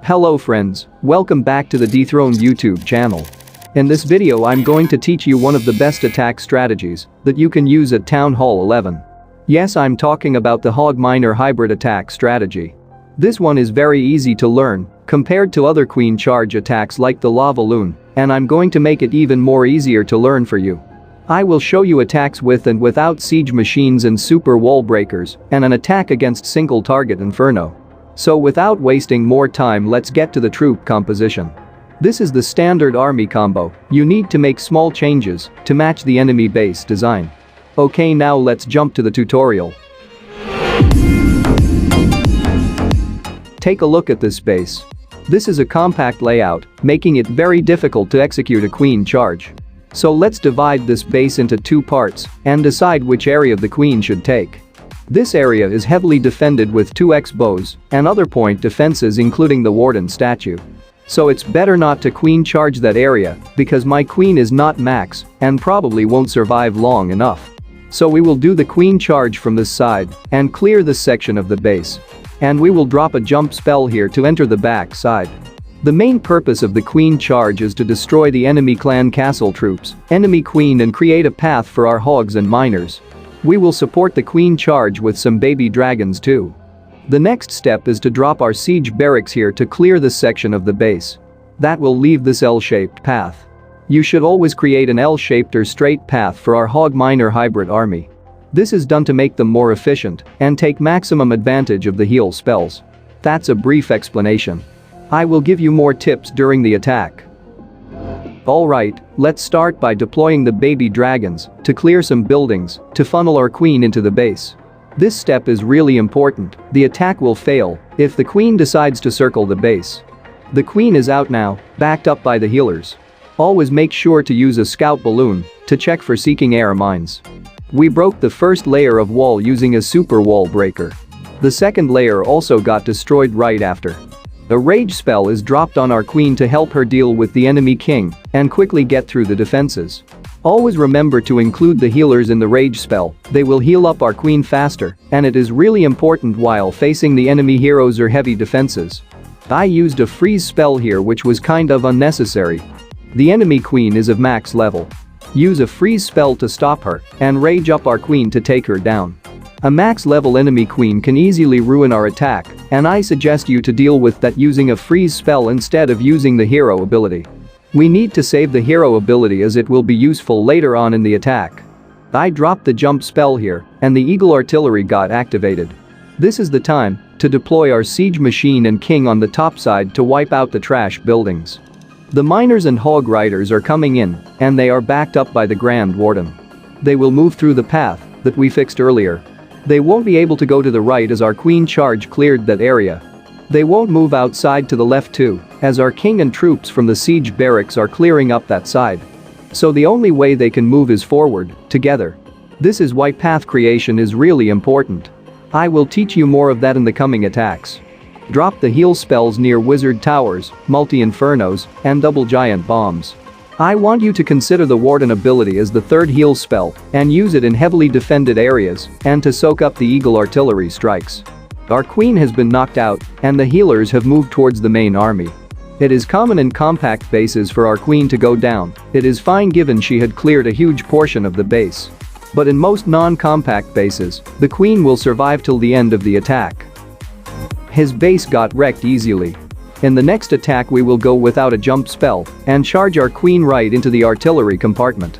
Hello friends, welcome back to the Dethroned YouTube channel. In this video I'm going to teach you one of the best attack strategies that you can use at Town Hall 11. Yes, I'm talking about the Hog Miner Hybrid attack strategy. This one is very easy to learn compared to other queen charge attacks like the Lava Loon, and I'm going to make it even more easier to learn for you. I will show you attacks with and without siege machines and super wall breakers, and an attack against single target inferno. So without wasting more time, let's get to the troop composition. This is the standard army combo. You need to make small changes to match the enemy base design. Okay, now let's jump to the tutorial. Take a look at this base. This is a compact layout, making it very difficult to execute a queen charge. So let's divide this base into two parts and decide which area the queen should take. This area is heavily defended with 2x bows and other point defenses including the warden statue. So it's better not to queen charge that area because my queen is not max and probably won't survive long enough. So we will do the queen charge from this side and clear this section of the base. And we will drop a jump spell here to enter the back side. The main purpose of the queen charge is to destroy the enemy clan castle troops, enemy queen, and create a path for our hogs and miners. We will support the queen charge with some baby dragons too. The next step is to drop our siege barracks here to clear this section of the base. That will leave this L-shaped path. You should always create an L-shaped or straight path for our Hog Miner Hybrid army. This is done to make them more efficient and take maximum advantage of the heal spells. That's a brief explanation. I will give you more tips during the attack. Alright, let's start by deploying the baby dragons to clear some buildings to funnel our queen into the base. This step is really important. The attack will fail if the queen decides to circle the base. The queen is out now, backed up by the healers. Always make sure to use a scout balloon to check for seeking air mines. We broke the first layer of wall using a super wall breaker. The second layer also got destroyed right after. A rage spell is dropped on our queen to help her deal with the enemy king and quickly get through the defenses. Always remember to include the healers in the rage spell. They will heal up our queen faster, and it is really important while facing the enemy heroes or heavy defenses. I used a freeze spell here which was kind of unnecessary. The enemy queen is of max level. Use a freeze spell to stop her and rage up our queen to take her down. A max level enemy queen can easily ruin our attack, and I suggest you to deal with that using a freeze spell instead of using the hero ability. We need to save the hero ability as it will be useful later on in the attack. I dropped the jump spell here and the eagle artillery got activated. This is the time to deploy our siege machine and king on the top side to wipe out the trash buildings. The miners and hog riders are coming in and they are backed up by the Grand Warden. They will move through the path that we fixed earlier. They won't be able to go to the right as our queen charge cleared that area. They won't move outside to the left too, as our king and troops from the siege barracks are clearing up that side. So the only way they can move is forward, together. This is why path creation is really important. I will teach you more of that in the coming attacks. Drop the heal spells near wizard towers, multi-infernos, and double giant bombs. I want you to consider the warden ability as the third heal spell and use it in heavily defended areas and to soak up the eagle artillery strikes. Our queen has been knocked out and the healers have moved towards the main army. It is common in compact bases for our queen to go down. It is fine given she had cleared a huge portion of the base. But in most non-compact bases, the queen will survive till the end of the attack. His base got wrecked easily. In the next attack we will go without a jump spell and charge our queen right into the artillery compartment.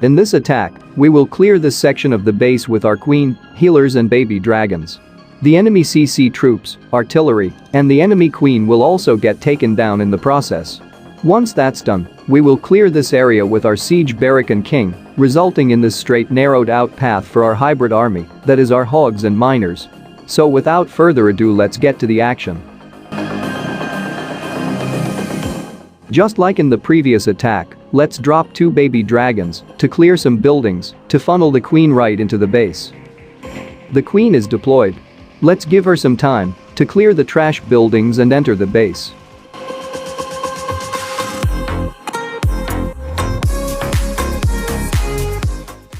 In this attack, we will clear this section of the base with our queen, healers and baby dragons. The enemy CC troops, artillery, and the enemy queen will also get taken down in the process. Once that's done, we will clear this area with our siege barrack and king, resulting in this straight narrowed out path for our hybrid army, that is our hogs and miners. So without further ado, let's get to the action. Just like in the previous attack, let's drop two baby dragons to clear some buildings to funnel the queen right into the base. The queen is deployed. Let's give her some time to clear the trash buildings and enter the base.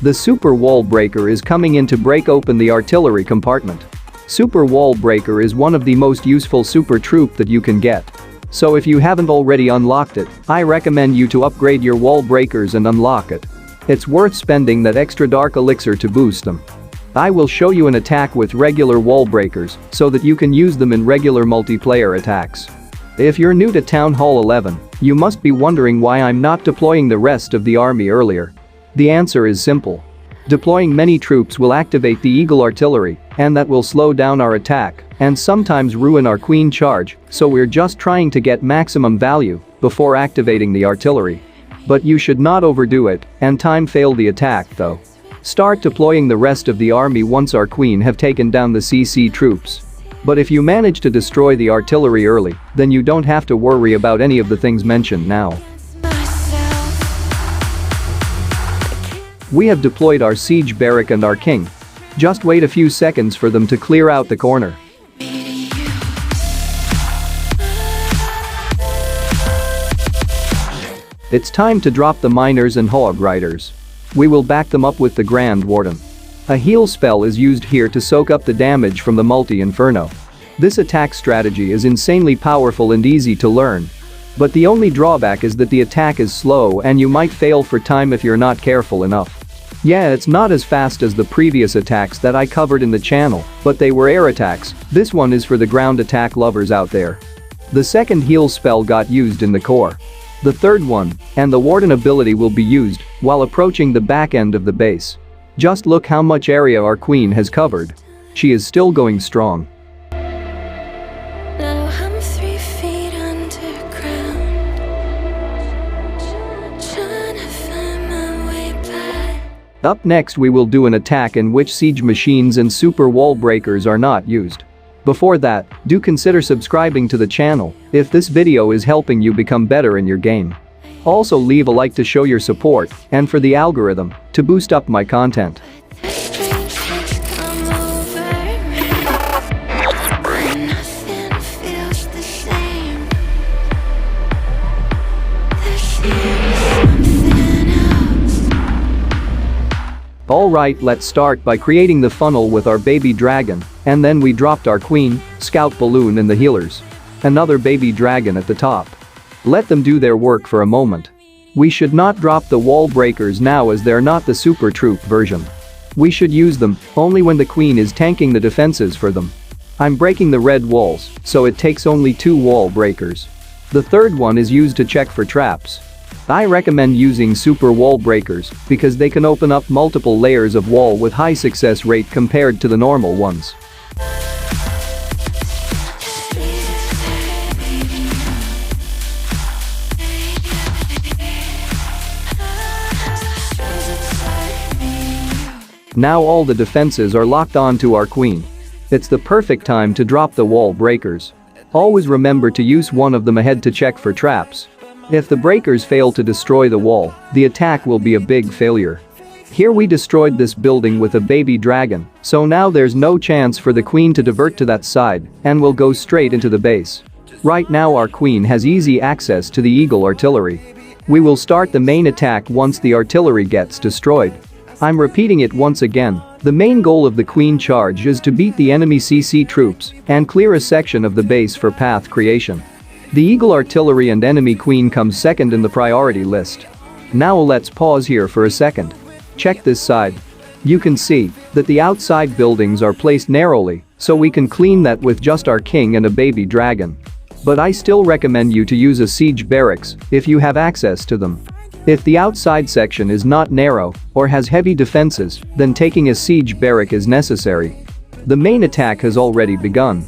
The super wall breaker is coming in to break open the artillery compartment. Super wall breaker is one of the most useful super troop that you can get. So if you haven't already unlocked it, I recommend you to upgrade your wall breakers and unlock it. It's worth spending that extra dark elixir to boost them. I will show you an attack with regular wall breakers so that you can use them in regular multiplayer attacks. If you're new to Town Hall 11, you must be wondering why I'm not deploying the rest of the army earlier. The answer is simple. Deploying many troops will activate the Eagle artillery, and that will slow down our attack and sometimes ruin our queen charge, so we're just trying to get maximum value before activating the artillery. But you should not overdo it and time fail the attack though. Start deploying the rest of the army once our queen have taken down the CC troops. But if you manage to destroy the artillery early, then you don't have to worry about any of the things mentioned now. We have deployed our siege barrack and our king. Just wait a few seconds for them to clear out the corner. It's time to drop the miners and hog riders. We will back them up with the Grand Warden. A heal spell is used here to soak up the damage from the multi-inferno. This attack strategy is insanely powerful and easy to learn. But the only drawback is that the attack is slow and you might fail for time if you're not careful enough. Yeah, it's not as fast as the previous attacks that I covered in the channel, but they were air attacks. This one is for the ground attack lovers out there. The second heal spell got used in the core. The third one, and the Warden ability will be used while approaching the back end of the base. Just look how much area our queen has covered. She is still going strong. Up next we will do an attack in which siege machines and super wall breakers are not used. Before that, do consider subscribing to the channel if this video is helping you become better in your game. Also leave a like to show your support and for the algorithm to boost up my content. Alright, let's start by creating the funnel with our baby dragon, and then we dropped our queen, scout balloon and the healers. Another baby dragon at the top. Let them do their work for a moment. We should not drop the wall breakers now as they're not the super troop version. We should use them only when the queen is tanking the defenses for them. I'm breaking the red walls, so it takes only 2 wall breakers. The third one is used to check for traps. I recommend using super wall breakers because they can open up multiple layers of wall with high success rate compared to the normal ones. Now all the defenses are locked onto our queen. It's the perfect time to drop the wall breakers. Always remember to use one of them ahead to check for traps. If the breakers fail to destroy the wall, the attack will be a big failure. Here we destroyed this building with a baby dragon, so now there's no chance for the queen to divert to that side and will go straight into the base. Right now our queen has easy access to the Eagle artillery. We will start the main attack once the artillery gets destroyed. I'm repeating it once again, the main goal of the queen charge is to beat the enemy CC troops and clear a section of the base for path creation. The Eagle artillery and enemy queen comes second in the priority list. Now let's pause here for a second. Check this side. You can see that the outside buildings are placed narrowly, so we can clean that with just our king and a baby dragon. But I still recommend you to use a siege barracks if you have access to them. If the outside section is not narrow or has heavy defenses, then taking a siege barrack is necessary. The main attack has already begun.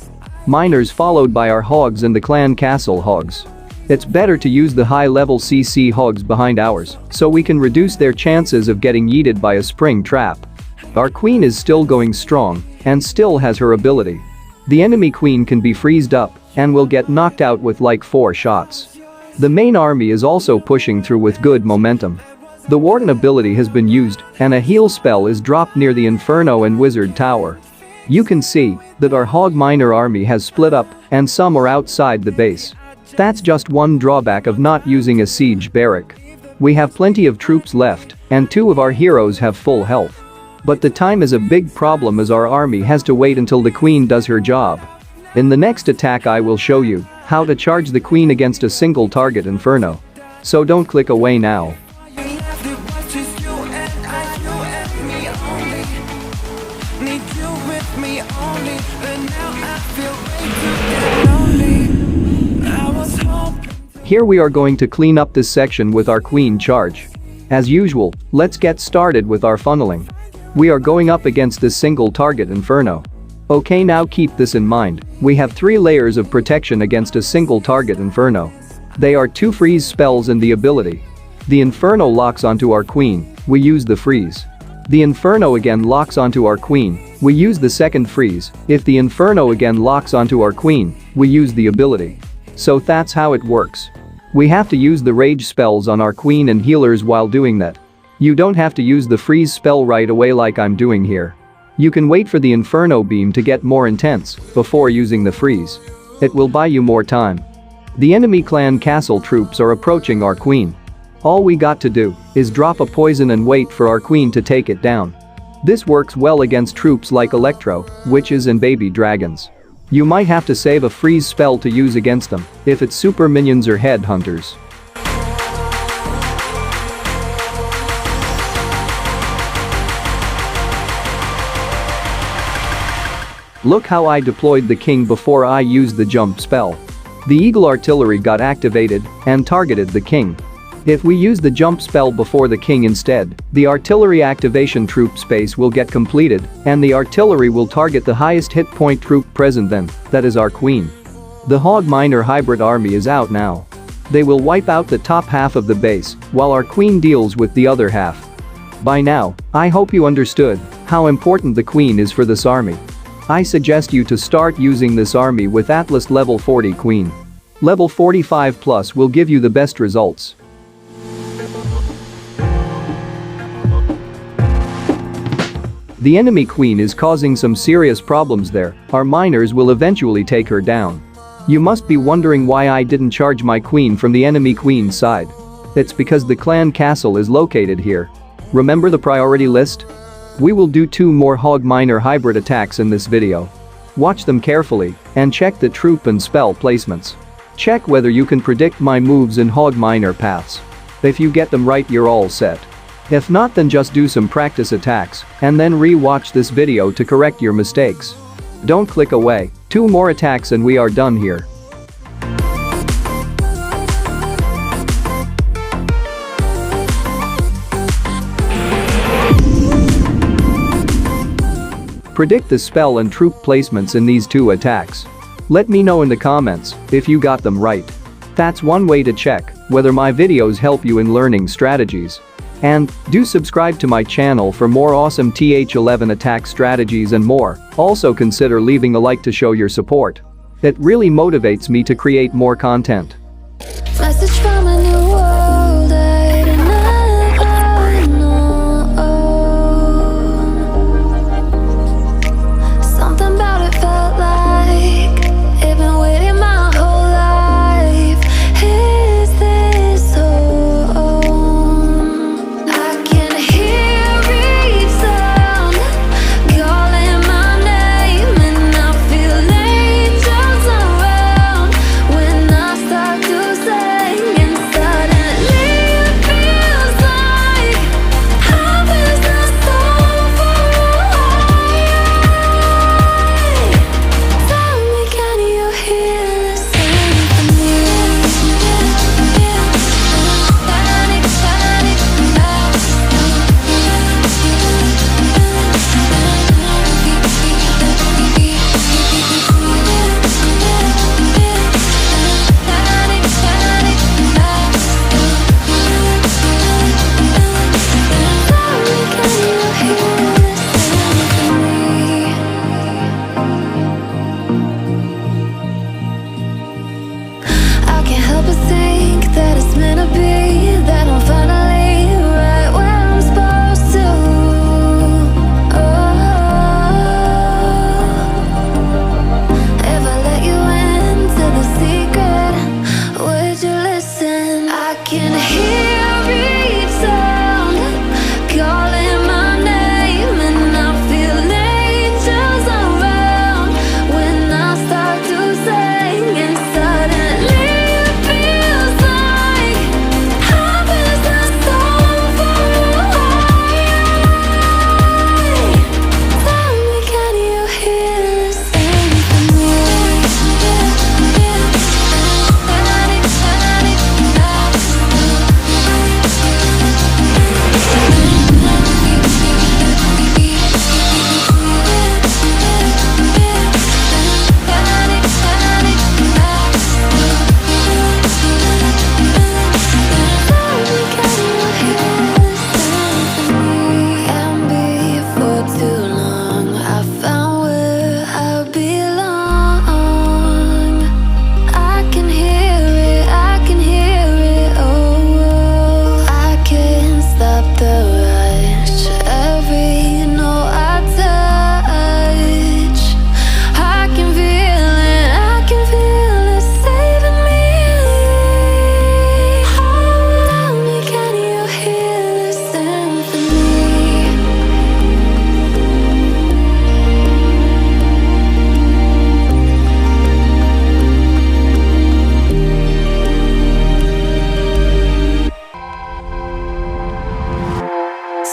Miners followed by our hogs and the clan castle hogs. It's better to use the high-level CC hogs behind ours so we can reduce their chances of getting yeeted by a spring trap. Our queen is still going strong and still has her ability. The enemy queen can be freezed up and will get knocked out with like 4 shots. The main army is also pushing through with good momentum. The Warden ability has been used and a heal spell is dropped near the Inferno and Wizard Tower. You can see that our Hog Miner army has split up and some are outside the base. That's just one drawback of not using a siege barrack. We have plenty of troops left, and 2 of our heroes have full health. But the time is a big problem as our army has to wait until the queen does her job. In the next attack I will show you how to charge the queen against a single target inferno. So don't click away now. Here we are going to clean up this section with our queen charge. As usual, let's get started with our funneling. We are going up against this single target inferno. Okay, now keep this in mind, we have 3 layers of protection against a single target inferno. They are 2 freeze spells and the ability. The inferno locks onto our queen, we use the freeze. The inferno again locks onto our queen, we use the second freeze. If the inferno again locks onto our queen, we use the ability. So that's how it works. We have to use the rage spells on our queen and healers while doing that. You don't have to use the freeze spell right away like I'm doing here. You can wait for the inferno beam to get more intense before using the freeze. It will buy you more time. The enemy clan castle troops are approaching our queen. All we got to do is drop a poison and wait for our queen to take it down. This works well against troops like Electro, witches and baby dragons. You might have to save a freeze spell to use against them if it's super minions or headhunters. Look how I deployed the king before I used the jump spell. The eagle artillery got activated and targeted the king. If we use the jump spell before the king instead, the artillery activation troop space will get completed and the artillery will target the highest hit point troop present then, that is our queen. The Hog Miner Hybrid army is out now. They will wipe out the top half of the base while our queen deals with the other half. By now, I hope you understood how important the queen is for this army. I suggest you to start using this army with Atlas level 40 queen. Level 45 plus will give you the best results. The enemy queen is causing some serious problems there, our miners will eventually take her down. You must be wondering why I didn't charge my queen from the enemy queen's side. It's because the clan castle is located here. Remember the priority list? We will do 2 more Hog Miner Hybrid attacks in this video. Watch them carefully and check the troop and spell placements. Check whether you can predict my moves in Hog Miner paths. If you get them right, you're all set. If not, then just do some practice attacks and then re-watch this video to correct your mistakes. Don't click away, 2 more attacks and we are done here. Predict the spell and troop placements in these 2 attacks. Let me know in the comments if you got them right. That's one way to check whether my videos help you in learning strategies. And do subscribe to my channel for more awesome TH11 attack strategies and more. Also consider leaving a like to show your support. It really motivates me to create more content. Message from a new world I did not know. Something about it felt like it'd been waiting my whole life. Is this home? I can hear each sound calling my name, and I feel angels around when I start to say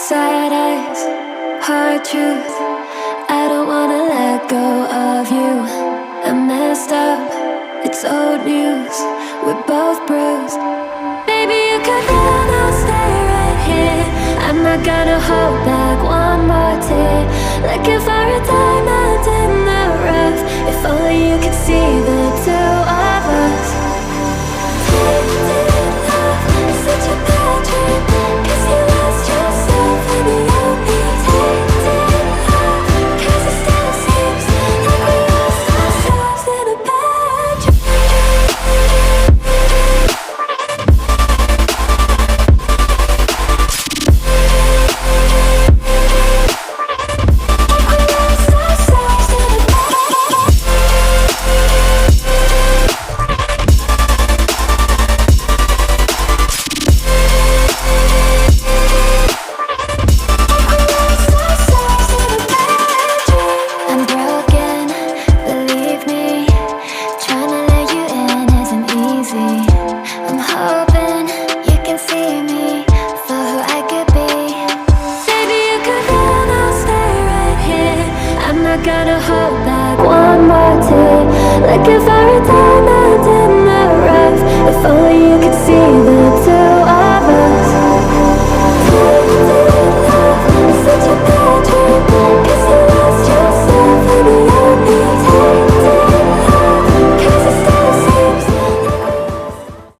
Sad eyes, hard truth. I don't wanna let go of you. I messed up, it's old news. We're both bruised. Baby, you could run, I'll stay right here. I'm not gonna hold back one more tear. Looking for a diamond in the rough. If only you could see the two of us. Tainted love, such a bad dream. 'Cause you lost yourself in the only. Tainted love, 'cause it still seems like we lost ourselves in a bad dream. I'm broken, believe me. Trying to let you in isn't easy. I'm hoping you can see me for who I could be. Baby, you could run, I'll stay right here. I'm not gonna hold back one more tear. Looking for a diamond in the rough. If only you could see